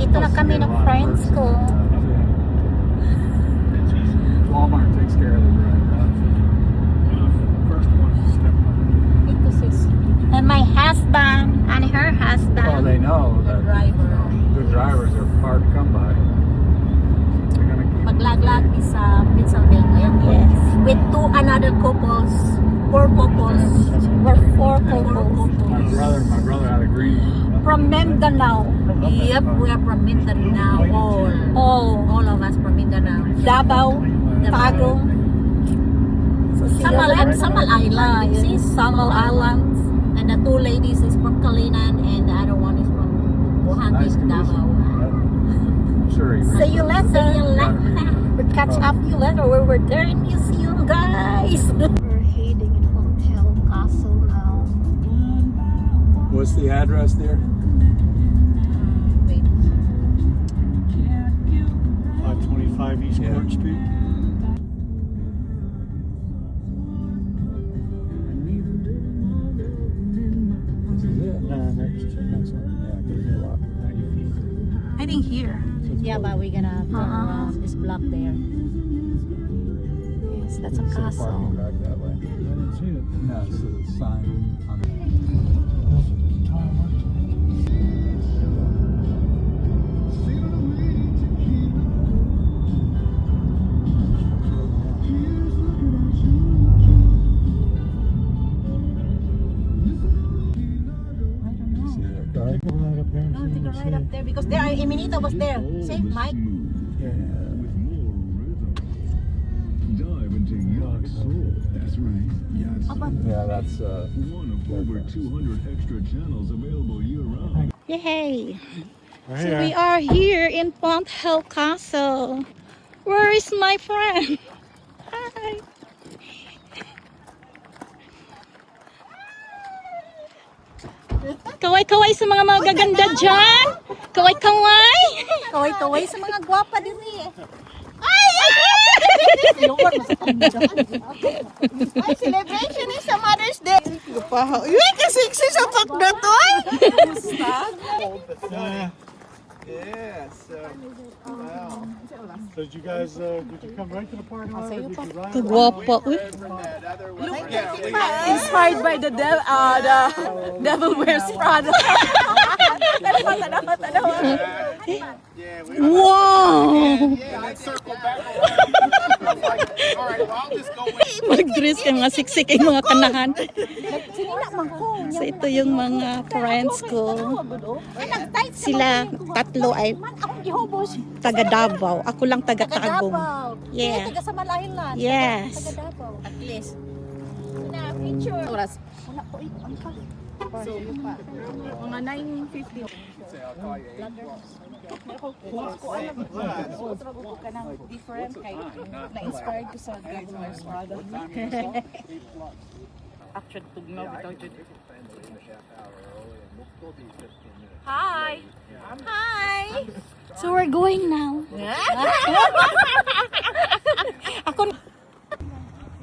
Dito na kami ng friends ko. Walmart takes care of the drive. First one, step one. Ito sis. And my husband and her husband. Oh, they know that good drivers are hard to come by. They're gonna keep Maglaglag sa Pennsylvania. Yes. With two another couples. Four couples. We're four couples. my brother had a green. From Mindanao. Yep, we are from Mindanao. All of us from Mindanao. Davao. Tago. Samal Island. See, Samal Islands. And the two ladies is from Kalinan and the other one is from Nice Buhangin, Davao. Sure. See you later. See you later. We'll catch up you later when we're there in museum, guys. We're heading in Fonthill Castle now. What's the address there? Wait. 525 East Court Street. This is it. Next one. Yeah, good luck. 90 feet. I think here. Yeah, but we're gonna turn around this block there. Yes, that's a It's a castle. parking back that way. I didn't see it. No, it's a sign on the... See their car? Take a ride up there and Oh, see take a what's ride up there because there Eminita was there. See, Mike? Yeah. Dive into yacht soul. That's right. Yacht soul. Yeah, that's One of over 200 extra channels available year-round. Yay! Right So here. we are here in Fonthill Castle. Where is my friend? Hi! Kaway-kaway sa mga magaganda dyan! Kaway-kaway! Kaway-kaway sa mga gwapa din eh. Ay, celebration is sa Mother's Day! Uy, kasiksi sa pak na to! So did you guys, did you come right to the parking lot? Or did you ride? Kagwapa, uy. Inspired by the Devil Wears Prada. Wow! Mag-dress ka mga siksik ay mga kanahan. So ito yung mga friends ko. Sila tatlo ay taga Davao. Ako lang taga Tagum. Yeah. Taga Samal Island. Yes. Taga Davao. At least. Oras. So, Mga 9:50. Different kay na-inspired ko sa Devil Wears Prada. Actually, tugnaw bitaw jud. Hi. Hi! So we're going now. Ako.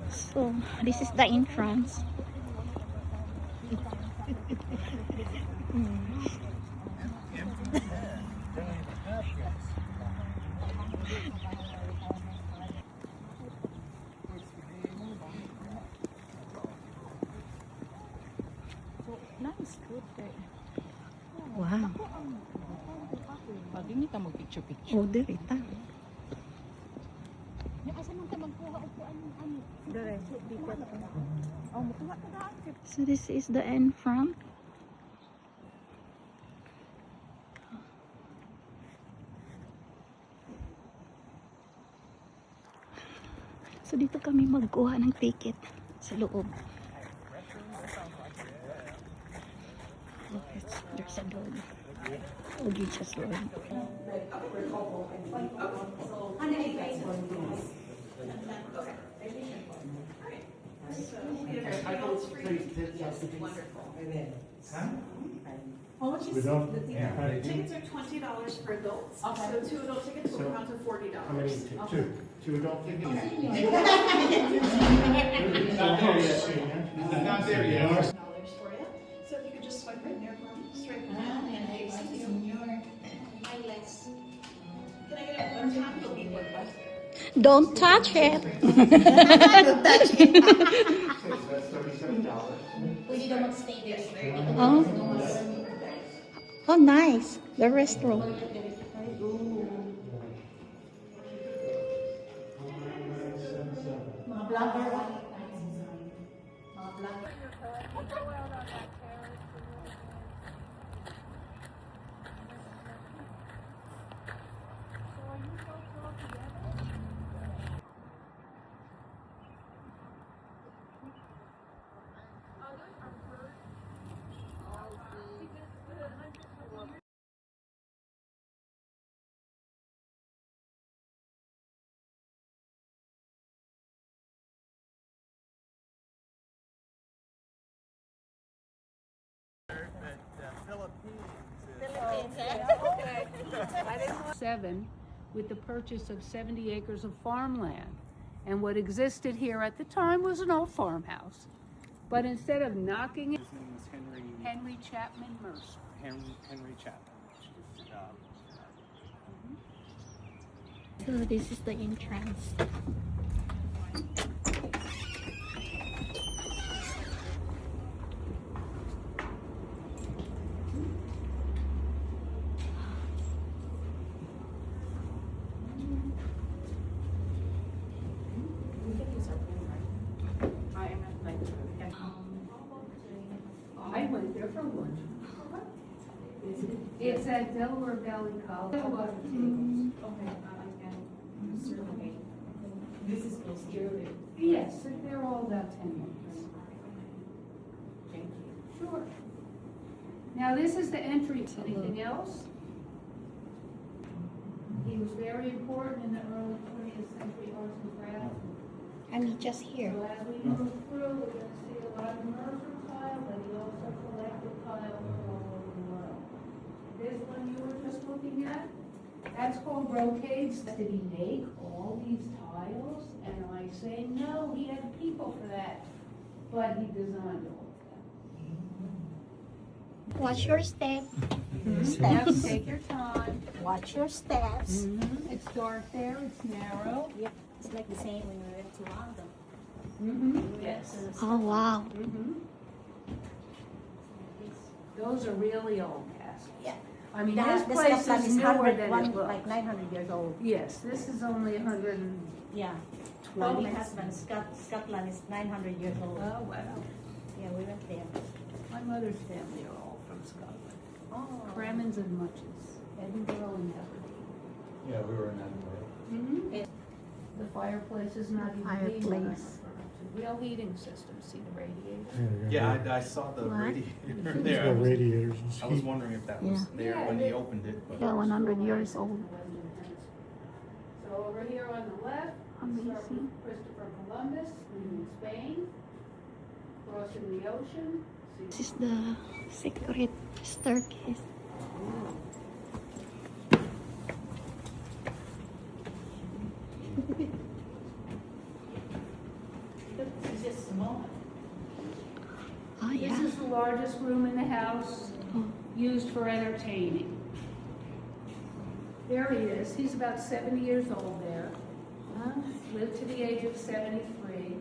So, this is the entrance. Nice good. Wow. Pag hindi ta mag-picture-picture. Oh, dirita. So this is the end front. So dito kami magkuha ng ticket sa loob. Oh, there's a dog. Okay, just one. How much is We don't. the ticket? Tickets are $20 for adults. So 2 adult tickets will count to $40. How many? Two adult tickets? Not there yet. $dollars for you. So if you could just swipe right there for me, straight down and facing you. Don't touch it. Oh. Oh, nice. The restroom. Seven, with the purchase of 70 acres of farmland. And what existed here at the time was an old farmhouse. But instead of knocking it, His name was Henry Chapman Mercer. Henry Chapman. Which is, So this is the entrance. I went there for lunch. It's at Delaware Valley College. This is posterior. Yes, they're all about 10 minutes. Thank you. Sure. Now, this is the entry. Anything else? He was very important in the early 20th century arts and crafts. I mean, just here. So as we move through, we're going to see a lot of Mercer tile, but he also collected tile from all over the world. This one you were just looking at, that's called brocades. Did he make all these tiles? And I say, no, he had people for that, but he designed all of them. Watch your step. Steps. Take your time. Watch your steps. It's dark there, it's narrow. Yep, it's like the same when we went to London. Yes. Oh, wow. Those are really old castles. Yeah. I mean, That- this place Scotland is newer 100, than one, it looks. like 900 years old. Yes, this is only 120. Yeah. Well, my husband, Scotland is 900 years old. Oh, wow. Yeah, we went there. My mother's family are all from Scotland. Oh. Cremons and Muches, Edinburgh and Aberdeen. yeah, we were in Edinburgh. The fireplace is not even Fireplace. being run. Real heating system, see the radiator? Yeah, I saw the What? radiator It's there. got radiators and I was stuff. wondering if that was Yeah. there Yeah, when they- he opened it. But Yeah, 100 years old. So over here on the left, we start with Christopher Columbus in Spain, crossing the ocean. This is the secret staircase. This is just small. Oh, This yeah. is the largest room in the house, used for entertaining. There he is. He's about 70 years old there. Lived to the age of 73.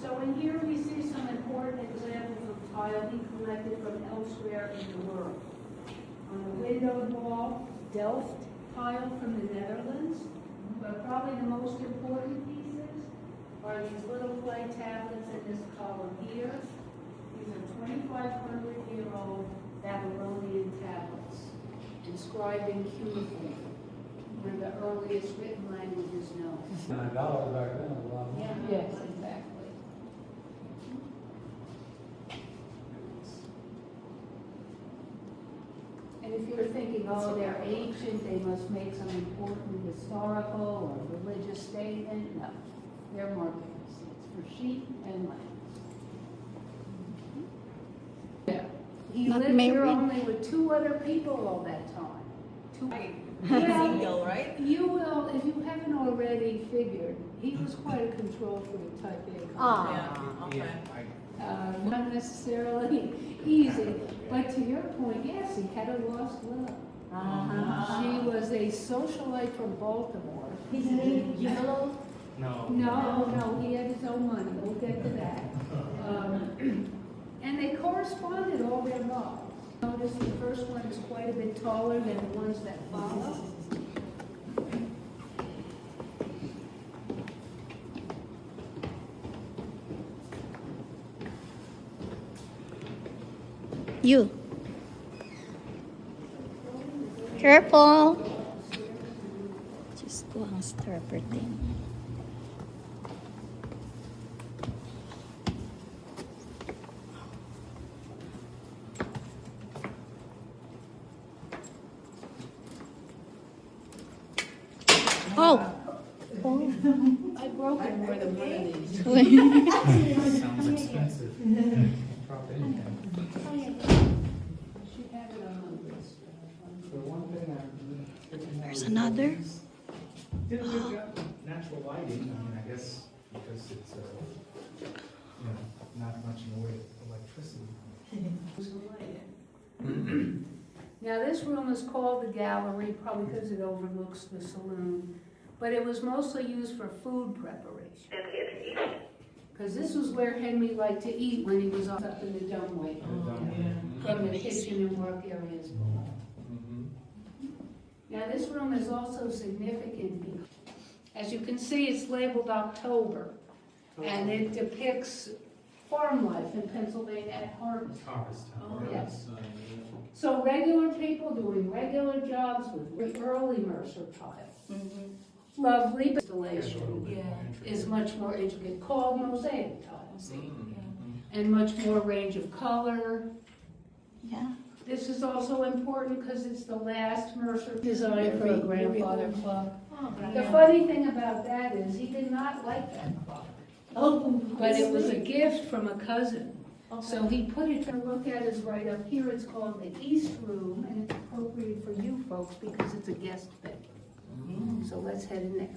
So in here we see some important examples of tile he collected from elsewhere in the world. On the window wall, Delft tile from the Netherlands, but probably the most important pieces are these little clay tablets in this column here. These are 2,500-year-old Babylonian tablets inscribed in cuneiform, one of the earliest written languages known. Yes, exactly. And if you're thinking, oh, they're ancient, they must make some important historical or religious statement, no. They're market receipts for sheep and lambs. Yeah. He Not lived here married. only with 2 other people all that time. Single, right? You will, if you have an already figured, he was quite a control freak type A. Not necessarily easy, but to your point, yes, he had a lost love. She was a socialite from Baltimore. His name Yellow? No, he had his own money, we'll get to that. And they corresponded all their lives. Notice the first one is quite a bit taller than the ones that follow. You. Careful. Diyos ko, ang strapper din. Oh! I broke it more than one of these. Sounds expensive. Drop anything. She had it on my list. The one thing There's another. did a good job with natural lighting. I mean, I guess because it's, not much in the way of electricity. Now, this room is called the gallery, probably because it overlooks the saloon, but it was mostly used for food preparation. Because this was where Henry liked to eat when he was up in the dumbway, from the kitchen and work areas below. Now, this room is also significant because, as you can see, it's labeled October, and it depicts farm life in Pennsylvania at harvest. Yes. So regular people doing regular jobs with early Mercer tile. Lovely installation is much more intricate, called mosaic tile, and much more range of color. Yeah. This is also important because it's the last Mercer design for a grandfather clock. The funny thing about that is he did not like that clock. But it was a gift from a cousin. So he put it, to look at is right up here, it's called the East Room, and it's appropriate for you folks because it's a guest bedroom. So let's head in there.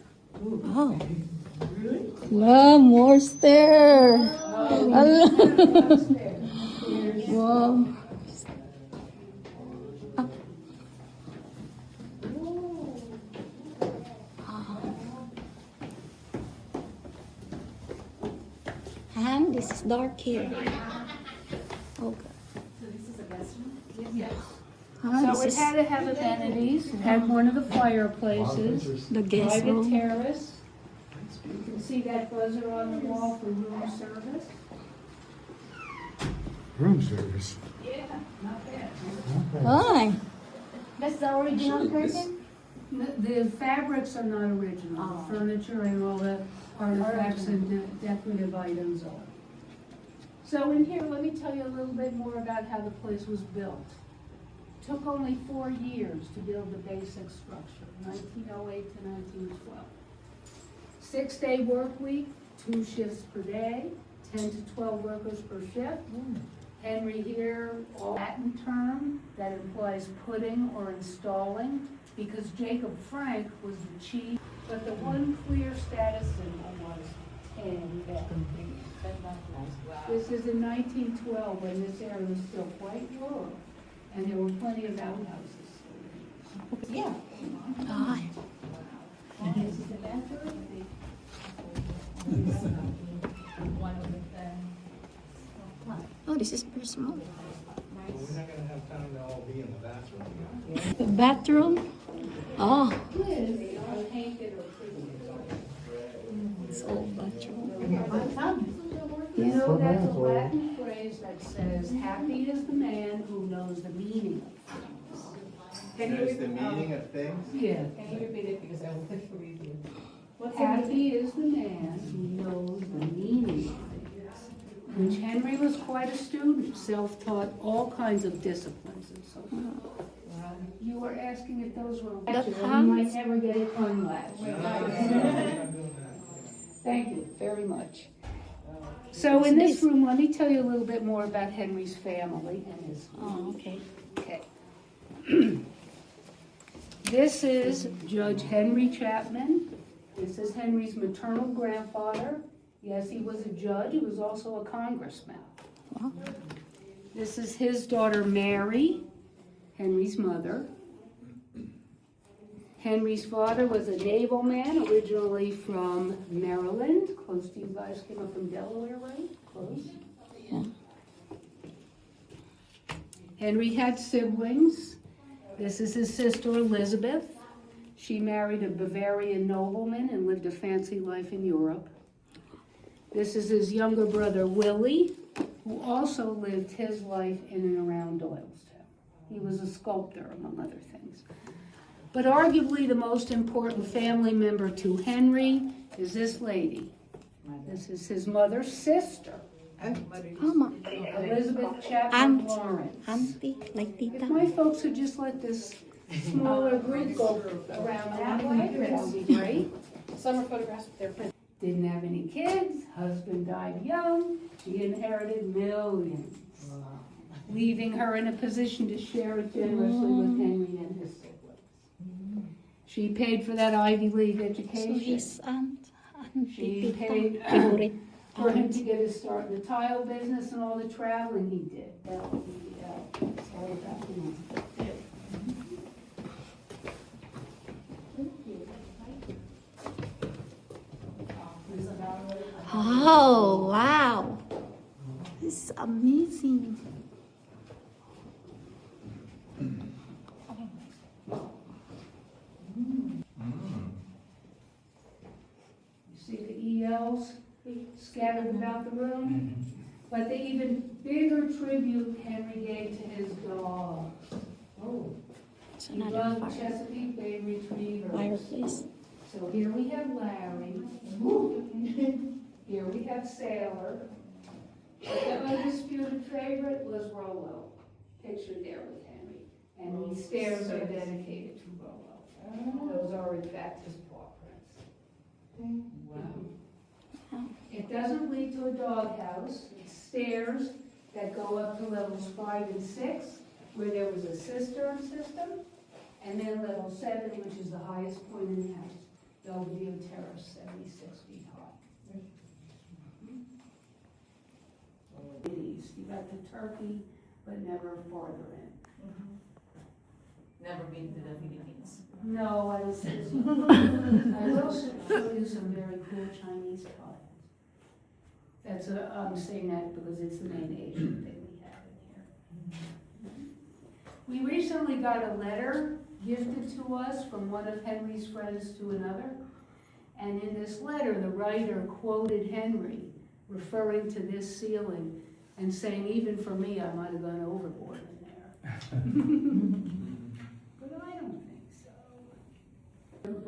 Oh. Wow, more stair. Upstairs. Wow. And this is dark here. Oh, God. Yes. Ah, So this it is had to have amenities, it had one of the fireplaces, the guest private room. terrace. You can see that buzzer on the wall for room service. Room service. Yeah, not bad. Hi. That's the original curtain? The fabrics are not original, the furniture and all the artifacts and decorative items are. So in here, let me tell you a little bit more about how the place was built. Took only 4 years to build the basic structure, 1908 to 1912. 6-day work week, 2 shifts per day, 10 to 12 workers per shift. Henry here, all Latin term that implies putting or installing, because Jacob Frank was the chief, but the one clear status symbol was 10 bed. This is in 1912 when this area was still quite rural, and there were plenty of outhouses. Yeah. Hi. This is the bathroom. Oh, this is very small. We're not gonna have time to all be in the bathroom. The bathroom. Oh, it's old bathroom. You know, that's a Latin phrase that says, happy is the man who knows the meaning of things. Knows the meaning of things? Yeah. Can you repeat it because I will read you. Happy is the man who knows the meaning of things. Which Henry was quite a student, self-taught all kinds of disciplines and so forth. You were asking if those were latches, you might never get it unlatched. Thank you very much. So in this room, let me tell you a little bit more about Henry's family and his. Oh, okay. Okay. This is Judge Henry Chapman, This is Henry's maternal grandfather. Yes, he was a judge. He was also a congressman. Wow. This is his daughter Mary, Henry's mother. Henry's father was a naval man, originally from Maryland. Close to you guys, came up from Delaware, right? Close. Yeah. Henry had siblings. This is his sister Elizabeth. She married a Bavarian nobleman and lived a fancy life in Europe. This is his younger brother Willie, who also lived his life in and around Doylestown. He was a sculptor, among other things. But arguably the most important family member to Henry is this lady. This is his mother's sister, Mama. Elizabeth Chapman Aunt. Lawrence. Auntie, like If tita. my folks would just let this smaller group go around that way, that would be great. Summer photographs with their friends. Didn't have any kids, husband died young, she inherited millions, leaving her in a position to share it generously with Henry and his siblings. She paid for that Ivy League So education. his aunt, She auntie, paid tita, favorite for him aunt. to get his start in the tile business and all the traveling he did. L-E-L, it's all about him. Oh, wow. This is amazing. You see the ELs scattered about the room? But the even bigger tribute Henry gave to his dogs. Oh, It's he another loved fire. Chesapeake Bay Retrievers. Fireplace. So here we have Larry. Here we have Sailor. But the undisputed favorite was Rollo, pictured there with Henry. And these stairs are dedicated to Rollo. Those are in fact his paw prints. Wow. It doesn't lead to a doghouse. It's stairs that go up to levels 5 and 6, where there was a cistern system, and then level 7, which is the highest point in the house. Belvedere Terrace, 76 feet high. East. You got the Turkey, but never farther in. Never been to the Philippines. No, I was. I will show you some very cool Chinese tiles. That's I'm saying that because it's the main Asian thing we have in here. We recently got a letter gifted to us from one of Henry's friends to another, and in this letter, the writer quoted Henry, referring to this ceiling, and saying, even for me, I might have gone overboard in there. But I don't think so.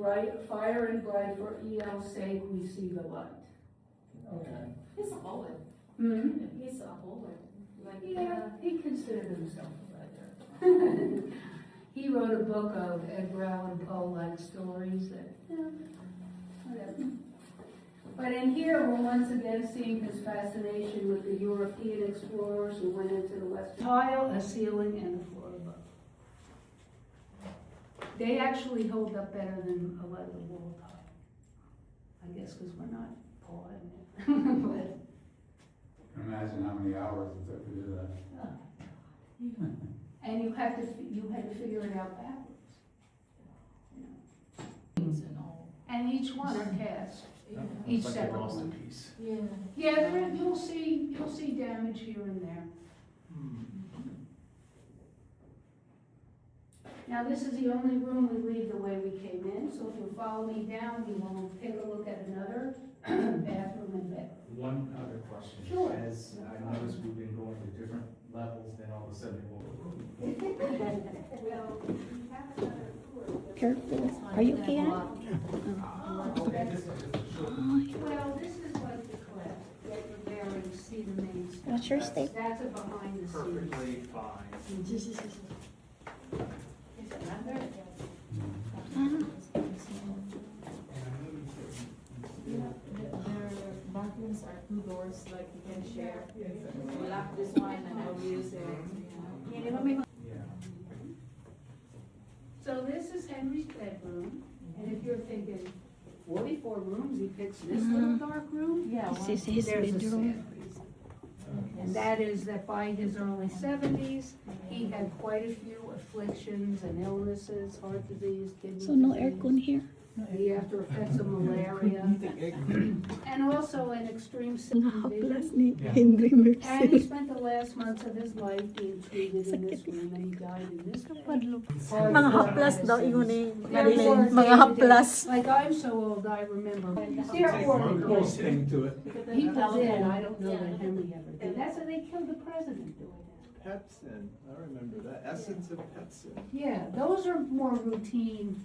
Bright, fire and bright, for EL's sake, we see the light. Okay. He's a poet. Hmm? He's a poet. Like, Yeah, he considered himself a writer. He wrote a book of Edgar Allan Poe-like stories that, whatever. But in here, we're once again seeing his fascination with the European explorers who went into the West. Tile, a ceiling, and a floor above. They actually hold up better than a lot of the wall tile. I guess because we're not pawing it. But, Imagine how many hours it took to do that. and you had to figure it out backwards. You know. and all. And each one are cast. Each separate one. piece. Yeah. Yeah, you'll see damage here and there. Now, this is the only room we leave the way we came in, so if you'll follow me down, we will take a look at another bathroom and bedroom. One other question. Sure. As I noticed, we've been going to different levels, then all of a sudden Careful. Are you okay, Aunt? Well, this is like the cliff, that you're there and you see the main stuff. What's your steak? That's a behind the scenes. Perfectly fine. Their bathrooms are 2 doors, like you can share. We lock this one and I'll use it. Yeah. So this is Henry's bedroom, and if you're thinking, 44 rooms, he picks this little dark room. Yeah. This is his There's a bedroom. sad reason. And that is that by his early 70s, he had quite a few afflictions and illnesses, heart disease, kidney So no disease, aircon here. the after effects of malaria, and also an extreme Nakahaplas vision. ni Henry And he Mercer. spent the last months of his life being treated in this room, and he died in this room. Mga haplas daw ingon ni Marilyn. Marilyn. Mga haplas. Like, I'm so old, I remember. They're Close thing to it. People did, I don't know that Henry ever did. That's how they killed the president doing that. Pepsin, I remember that. Essence of Pepsin. Yeah, those are more routine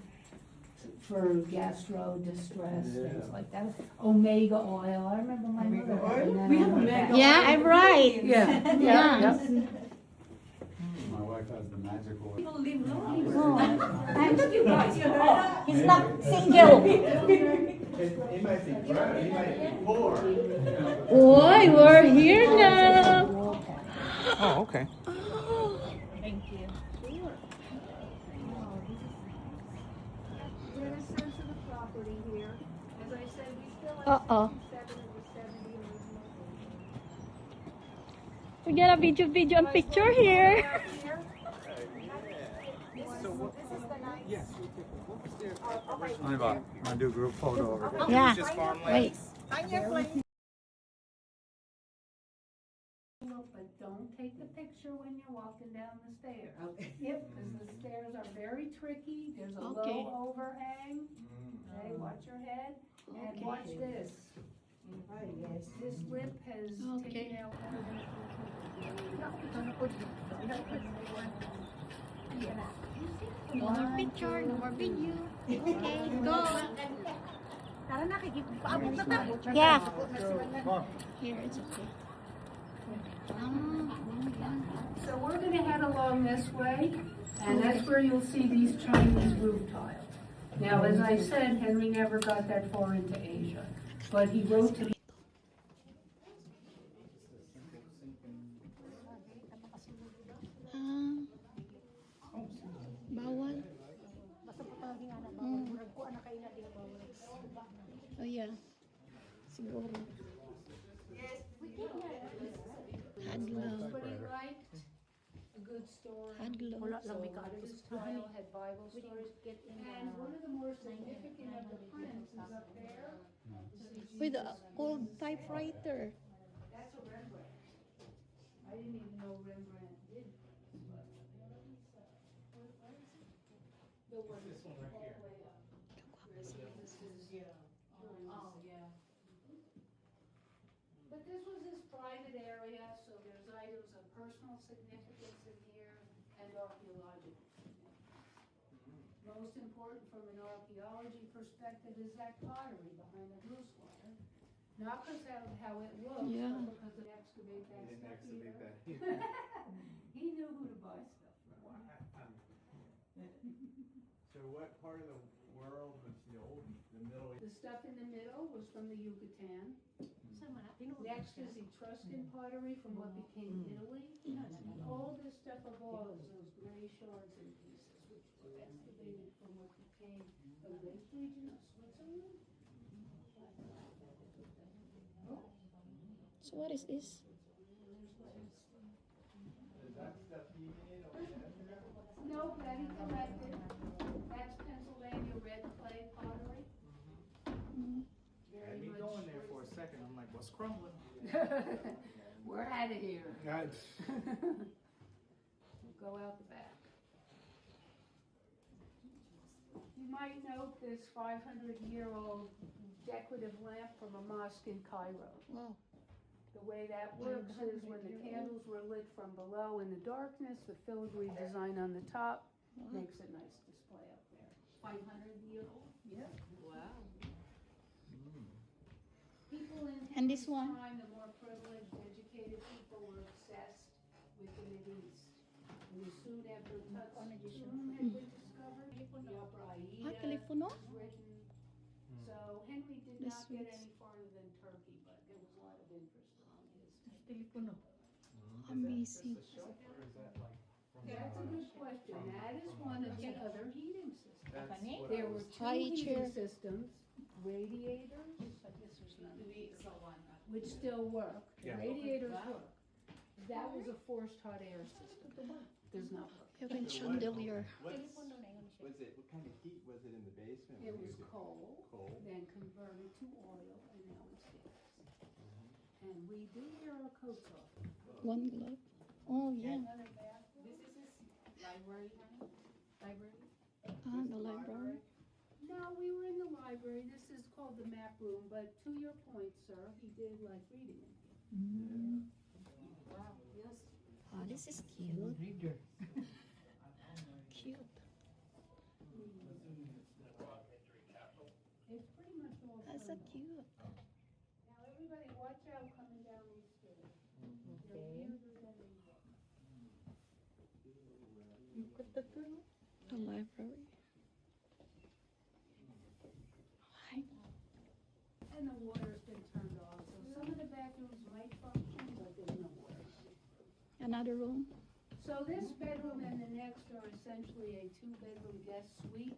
for gastro distress, things like that. Omega oil, I remember my mother having that. We have on her omega back. Yeah, I'm right. Yeah, Yeah. yeah. My wife has the magical. People live long. And You guys, you know. He's not single. He might be broke, he might be poor. Boy, we're here now. Oh, okay. Get a sense of the property here. As I said, we still have Uh-oh. 67 of the 70 original buildings. We got a video and picture here. I'm gonna do a group photo over here. Yeah. Wait. But don't take the picture when you're walking down the stairs. Yep, because the stairs are very tricky. There's a Okay. low overhang. Okay, watch your head. And watch this. This lip has Okay. taken out more than No more picture, no more video. Okay, go. Yeah. Here, it's okay. So we're gonna head along this way, and that's where you'll see these Chinese roof tiles. Now, as I said, Henry never got that far into Asia, but he wrote to Bawal. Oh yeah. Siguro. Hadlaw. But he liked a good story. Hadlaw. So this tile had Bible stories. And one of the more significant of the prints is up there. With the old typewriter. That's a Rembrandt. I didn't even know Rembrandt did. The one this one right here. Oh, yeah. But this was his private area, so there's items of personal significance in here and archaeological significance. Most important from an archaeology perspective is that pottery behind the goose water. Not because of how it looks, Yeah. but because they excavate that He didn't stuff excavate either. that. He knew who to buy stuff from. So what part of the world was the Middle East? The stuff in the middle was from the Yucatan. Next is Etruscan pottery from what became Italy. And all this stuff of all is those gray shards and pieces, which were excavated from what became the Lake region of Switzerland. So what is this? Is that stuff he made or No, that he collected. That's Pennsylvania red clay pottery. Had me going there for a second, I'm like, what's crumbling? We're out of here. God. We'll go out the back. You might note this 500-year-old decorative lamp from a mosque in Cairo. Wow. The way that works is when the candles were lit from below in the darkness, the filigree design on the top makes a nice display up there. 500-year-old. Yeah. Wow. People in And this Henry's one? time, the more privileged, educated people were obsessed with the Mideast. And soon after Tut's tomb had been discovered, the Opera Aida Telefono? was written. So Henry did The not get Swiss. any farther than Turkey, but there was a lot of interest around his. Amazing. That's a good question. That is one of the other heating systems. That's what There I were was two High heating chair. systems. radiators, I guess there's none, which still work. The radiators work. That was a forced hot air system. Does not work. Even chandelier. What kind of heat was it in the basement? It when you was did coal, Coal? then converted to oil, and now it's gas. And we do wear our coats off. One glove. Oh, yeah. This is his library, honey? Library? The library. No, we were in the library. This is called the map room, but to your point, sir, he did like reading in here. Wow, yes. Oh, this is cute. Cute. It's pretty much all. That's so cute. Now, everybody, watch out coming down these stairs. They're weirder than they look. The library. And the water's been turned off, so some of the bathrooms might function, but there's no water. Another room. So this bedroom and the next are essentially a two-bedroom guest suite.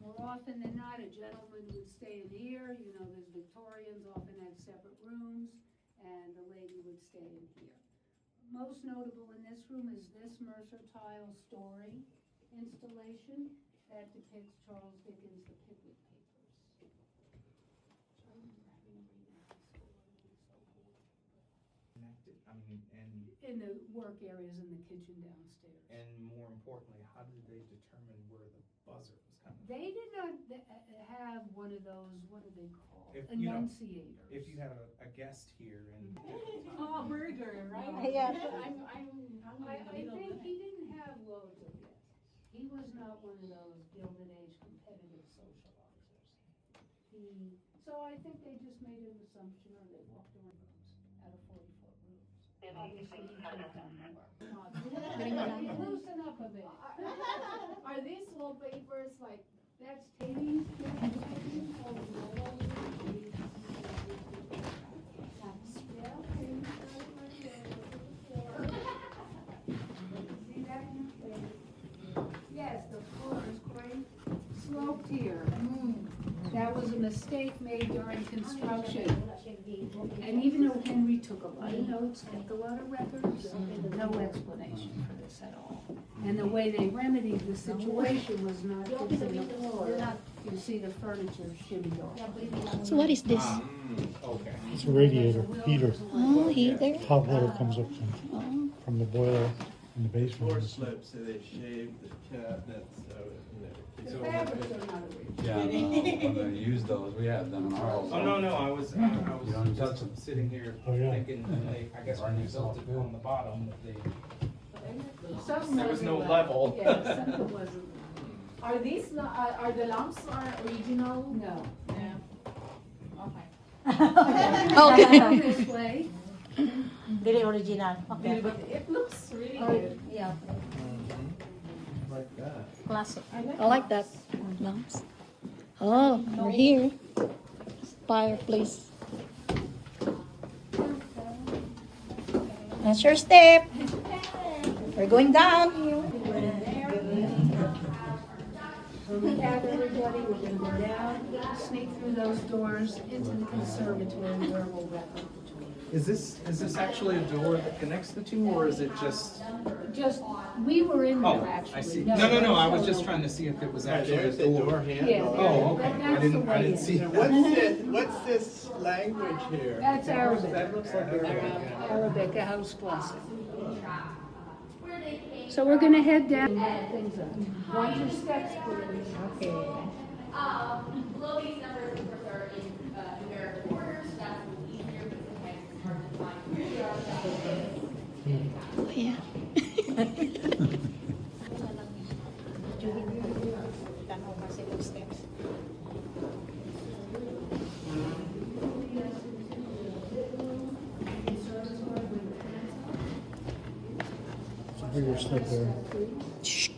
More often than not, a gentleman would stay in here, you know, there's Victorians often have separate rooms, and the lady would stay in here. Most notable in this room is this Mercer tile story installation that depicts Charles Dickens' The Pickwick Papers. So I remember having to read that in school, it was so cool. Connected, I mean, and In the work areas in the kitchen downstairs. more importantly, how did they determine where the buzzer was coming from? They did not have one of those, what are they called? If, you know, Enunciators. If you had a guest here and Oh, burger, right? Yeah. I'm I hungry. think he didn't have loads of guests. He was not one of those Gilded Age competitive socializers. So I think they just made an assumption, or they walked around out of 40-foot rooms. Obviously, he could have done more. Loosen up a bit. Are these wallpapers like? That's Katie's. Yes, the floor is quite sloped here. That was a mistake made during construction. And even though Henry took a lot of notes, kept a lot of records, no explanation for this at all. And the way they remedied the situation was not fixing the floor. You see the furniture shimmied off. So what is this? okay. It's a radiator, heater. Oh, heater. Hot water comes up Oh. from the boiler in the Floor basement. slips, so they shaved the cabinets, The fabrics are not original. Yeah, when they use those, we have them in ours. Oh, no, I was You don't touch them. sitting here Oh, yeah. thinking, that they, I guess when they built it on the bottom, that they, Some there was no wasn't- level. Yeah, some wasn't. Are these are the lamps original? No. Yeah. Okay. Okay. This way. Very original. Okay. But it looks really Oh, good. Yeah. like that. Classic. I like that. Lamps. Oh, we're here. Fireplace. That's your step. We're going down. We have everybody, we're gonna go down, sneak through those doors into the conservatory where we'll wrap up the tour. is this actually a door that connects the two, or is it just? Just, we were in Oh, there actually. I see. No, I was just trying to see if it was actually a There's the door. door handle. Yeah. Oh, okay. That's I the didn't way it see is. that. What's this language here? That's Arabic. That looks like Arabic, a house blessing. So we're gonna head down. Things up. Watch your steps, please. Okay. Below these numbers, of course, are in numerical order, so that's easier because it's hard to find. Oh, yeah. It's a bigger slip there. Shh.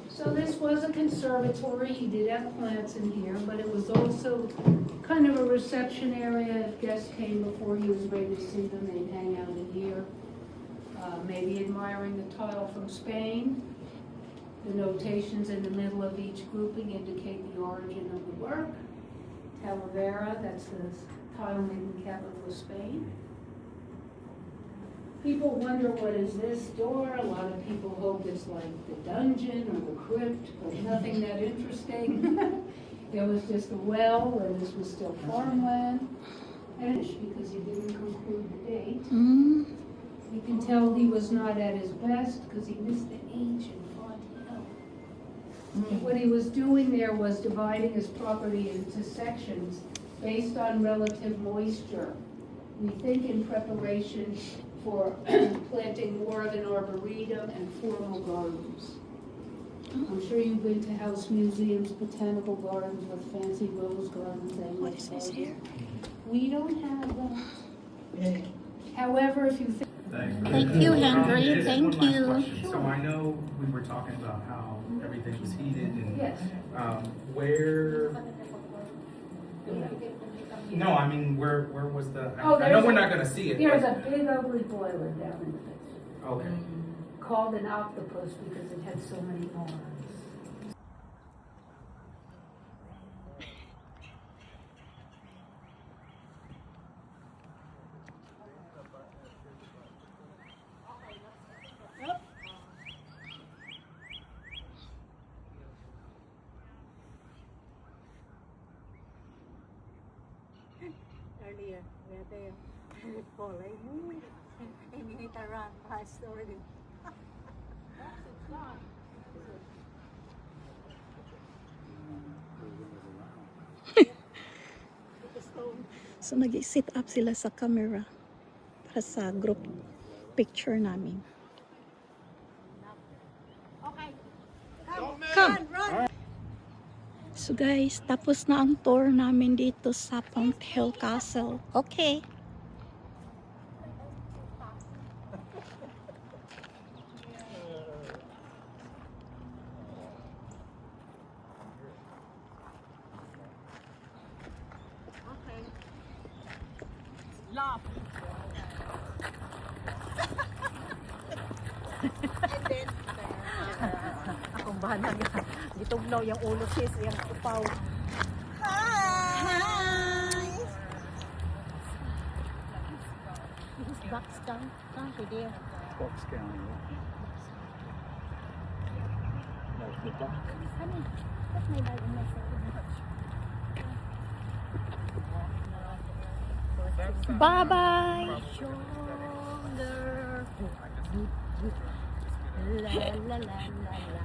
So this was a concern conservatory. He did have plants in here, but it was also kind of a reception area. If guests came before he was ready to see them, they'd hang out in here. Maybe admiring the tile from Spain. The notations in the middle of each grouping indicate the origin of the work. Talavera, that's the tile making capital of Spain. People wonder, what is this door? A lot of people hope it's like the dungeon or the crypt, but nothing that interesting. It was just a well when this was still farmland. Finished because he didn't conclude the date. You can tell he was not at his best because he missed the H in Fonthill. What he was doing there was dividing his property into sections based on relative moisture. We think in preparation for planting more of an arboretum and formal gardens. I'm sure you've been to house museums, botanical gardens with fancy rose gardens. What is this here? We don't have that. However, if you think Thank you, Henry. Just Thank one last you. question. So I know we were talking about how everything was heated and Yes. where. No, I mean where was the? Oh, I know there's we're a- not going to see it. there's but- a big ugly boiler down in the basement, Okay. called an octopus because it had so many arms. Earlier, we are there. For like, and you hit around past already. So nag-sit up sila sa camera para sa group picture namin. Come! So guys, tapos na ang tour namin dito sa Fonthill Castle. Okay. Akong bahala nga. Gitugnaw yung ulo sis, yung upaw. Hi! This is Buxton. Video. Box County. That's the box. Ba't may bagong message? Bye-bye! Shoulder. La la la la la.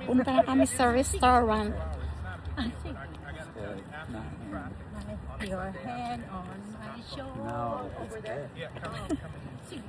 Punta na kami sa restaurant. Your hand on my shoulder. No, Over there? Yeah, Sige.